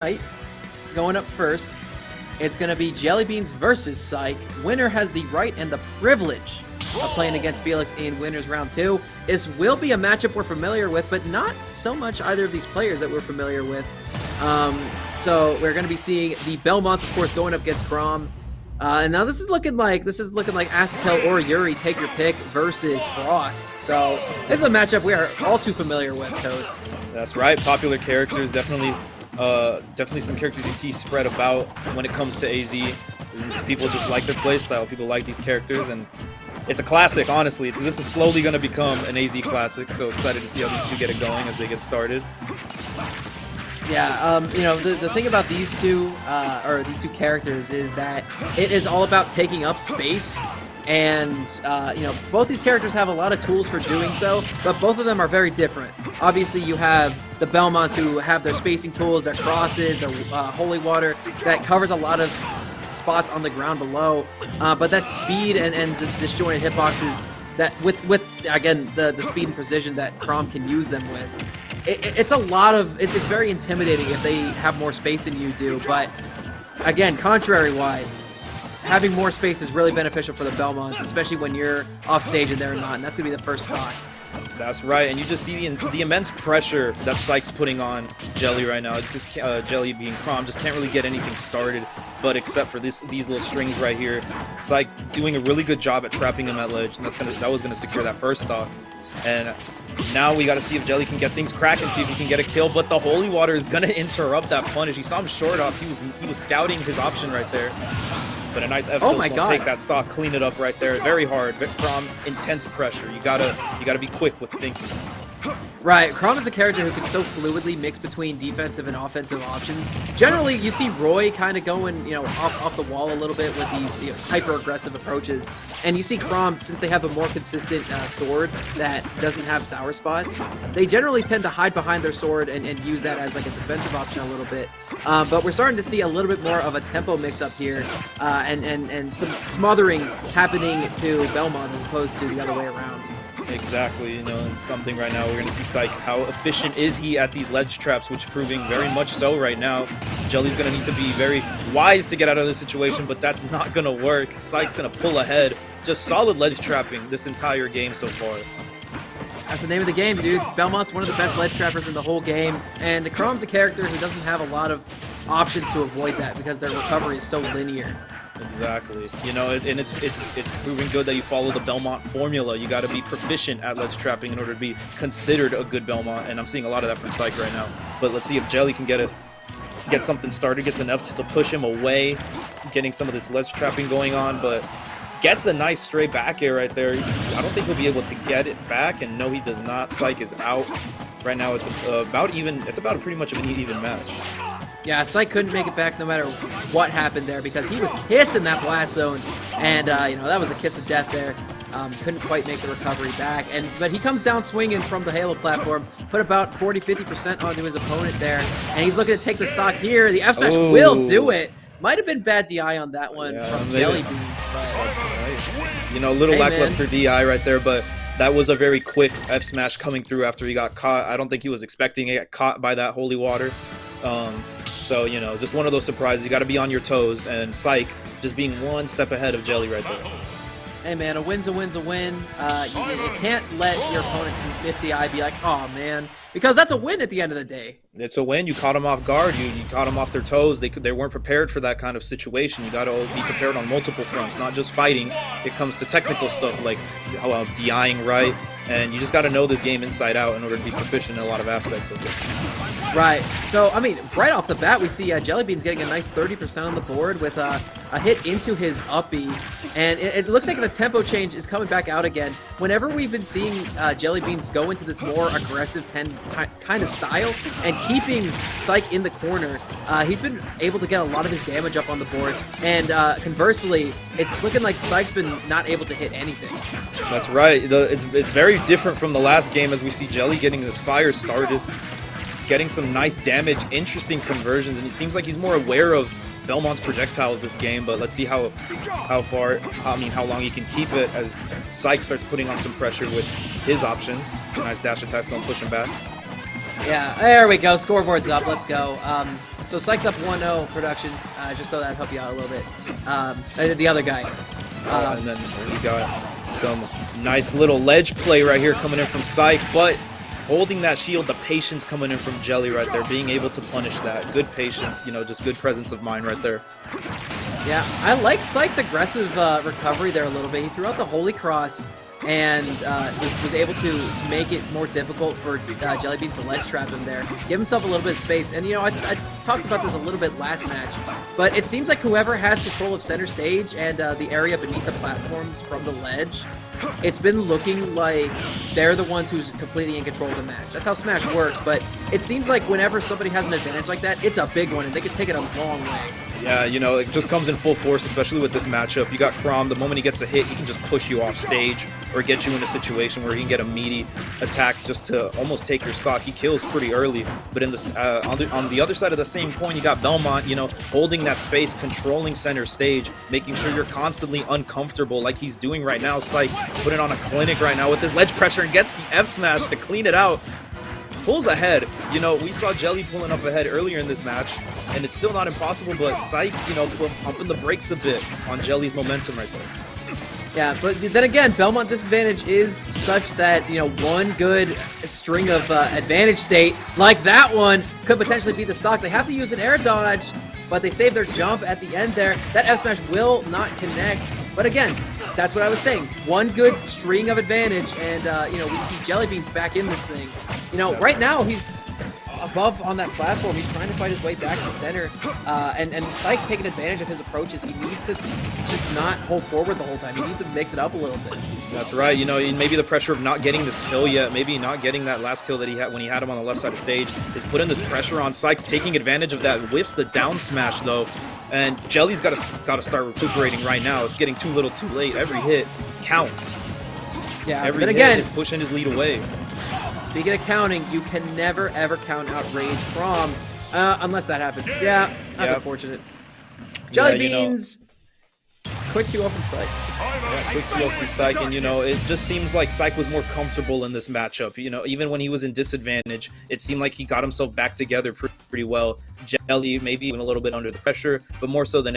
Right, going up first, it's going to be Jellybeans versus Psych. Winner has the right and the privilege of playing against Felix in winners round 2. This will be a matchup we're familiar with, but not so much either of these players that we're familiar with. So we're going to be seeing the Belmonts, of course, going up against Chrom. And now this is looking like Acetel or Yuri, take your pick, versus Frost. So this is a matchup we are all too familiar with, Toad. That's right. Popular characters, definitely some characters you see spread about when it comes to AZ. People just like their playstyle. People like these characters, and it's a classic, honestly. This is slowly going to become an AZ classic, so excited to see how these two get it going as they get started. Yeah, you know, the thing about these two characters is that it is all about taking up space. And, you know, both these characters have a lot of tools for doing so, but both of them are very different. Obviously, you have the Belmonts who have their spacing tools, their crosses, their holy water that covers a lot of spots on the ground below. But that speed and the disjointed hitboxes that with again, the speed and precision that Chrom can use them with. It's a lot of, it's very intimidating if they have more space than you do, but again, contrary-wise, having more space is really beneficial for the Belmonts, especially when you're off stage and they're not, and that's going to be the first stock. That's right, and you just see the immense pressure that Psych's putting on Jelly right now, because Jelly being Chrom just can't really get anything started, but except for these little strings right here. Psych doing a really good job at trapping him at ledge, and that was going to secure that first stock. And now we got to see if Jelly can get things cracking, see if he can get a kill, but the holy water is going to interrupt that punish. You saw him short off. He was scouting his option right there. But a nice F tilt will take that stock, clean it up right there. Very hard. Chrom, intense pressure. You gotta be quick with thinking. Right, Chrom is a character who can so fluidly mix between defensive and offensive options. Generally, you see Roy kind of going, you know, off the wall a little bit with these, you know, hyper-aggressive approaches. And you see Chrom, since they have a more consistent sword that doesn't have sour spots, they generally tend to hide behind their sword and use that as like a defensive option a little bit. But we're starting to see a little bit more of a tempo mix-up here, and some smothering happening to Belmont as opposed to the other way around. Exactly, you know, and something right now, we're going to see Psych, how efficient is he at these ledge traps, which proving very much so right now. Jelly's going to need to be very wise to get out of this situation, but that's not going to work. Psych's going to pull ahead. Just solid ledge trapping this entire game so far. That's the name of the game, dude. Belmont's one of the best ledge trappers in the whole game, and Chrom's a character who doesn't have a lot of options to avoid that because their recovery is so linear. Exactly. You know, and it's proving good that you follow the Belmont formula. You got to be proficient at ledge trapping in order to be considered a good Belmont, and I'm seeing a lot of that from Psych right now. But let's see if Jelly can get something started, gets enough to push him away, getting some of this ledge trapping going on, but gets a nice straight back air right there. I don't think he'll be able to get it back, and no, he does not. Psych is out. Right now, it's about even. It's about pretty much an even match. Yeah, Psych couldn't make it back no matter what happened there because he was kissing that blast zone, and you know, that was a kiss of death there. Couldn't quite make the recovery back, but he comes down swinging from the Halo platform, put about 40-50% onto his opponent there, and he's looking to take the stock here. The F smash will do it. Might have been bad DI on that one from Jellybeans, but that's right. You know, a little lackluster DI right there, but that was a very quick F smash coming through after he got caught. I don't think he was expecting to get caught by that holy water. So, you know, just one of those surprises. You got to be on your toes, and Psych just being one step ahead of Jelly right there. Hey, man, a win's a win's a win. You can't let your opponent's 50i be like, oh, man, because that's a win at the end of the day. It's a win. You caught them off guard. You caught them off their toes. They weren't prepared for that kind of situation. You got to be prepared on multiple fronts, not just fighting. It comes to technical stuff like DIing right, and you just got to know this game inside out in order to be proficient in a lot of aspects of it. Right. So, I mean, right off the bat, we see Jellybeans getting a nice 30% on the board with a hit into his up B, and it looks like the tempo change is coming back out again. Whenever we've been seeing Jellybeans go into this more aggressive kind of style and keeping Psych in the corner, he's been able to get a lot of his damage up on the board, and conversely, it's looking like Psych's been not able to hit anything. That's right. It's very different from the last game as we see Jelly getting this fire started, getting some nice damage, interesting conversions, and it seems like he's more aware of Belmont's projectiles this game, but let's see how long he can keep it as Psych starts putting on some pressure with his options. Nice dash attacks don't push him back. Yeah, there we go. Scoreboard's up. Let's go. So Psych's up 1-0 production, just so that'd help you out a little bit. The other guy. And then we got some nice little ledge play right here coming in from Psych, but holding that shield, the patience coming in from Jelly right there, being able to punish that. Good patience, you know, just good presence of mind right there. Yeah, I like Psych's aggressive recovery there a little bit. He threw out the Holy Cross and was able to make it more difficult for Jellybeans to ledge trap him there. Give himself a little bit of space. And, you know, I talked about this a little bit last match, but it seems like whoever has control of center stage and the area beneath the platforms from the ledge, it's been looking like they're the ones who's completely in control of the match. That's how Smash works, but it seems like whenever somebody has an advantage like that, it's a big one, and they can take it a long way. Yeah, you know, it just comes in full force, especially with this matchup. You got Chrom, the moment he gets a hit, he can just push you off stage or get you in a situation where he can get a meaty attack just to almost take your stock. He kills pretty early, but in this on the other side of the same coin, you got Belmont, you know, holding that space, controlling center stage, making sure you're constantly uncomfortable like he's doing right now. Psych putting on a clinic right now with his ledge pressure and gets the F smash to clean it out. Pulls ahead. You know, we saw Jelly pulling up ahead earlier in this match, and it's still not impossible, but Psych, you know, pumping the brakes a bit on Jelly's momentum right there. Yeah, but then again, Belmont disadvantage is such that, you know, one good string of advantage state like that one could potentially be the stock. They have to use an air dodge, but they save their jump at the end there. That F smash will not connect. But again, that's what I was saying. One good string of advantage, and, you know, we see Jellybeans back in this thing. You know, right now he's above on that platform. He's trying to fight his way back to center, and Psych's taking advantage of his approaches. He needs to just not hold forward the whole time. He needs to mix it up a little bit. That's right. You know, maybe the pressure of not getting this kill yet, maybe not getting that last kill that he had when he had him on the left side of stage, is putting this pressure on. Psych's taking advantage of that. Whiffs the down smash though, and Jelly's got to start recuperating right now. It's getting too little, too late. Every hit counts. Yeah, every but hit again, is pushing his lead away. Speaking of counting, you can never ever count out Rage Chrom, unless that happens. Yeah, that's unfortunate. Jellybeans, quick 2-0 from Psych. Yeah, quick 2-0 from Psych, and you know, it just seems like Psych was more comfortable in this matchup. You know, even when he was in disadvantage, it seemed like he got himself back together pretty well. Jelly maybe even a little bit under the pressure, but more so than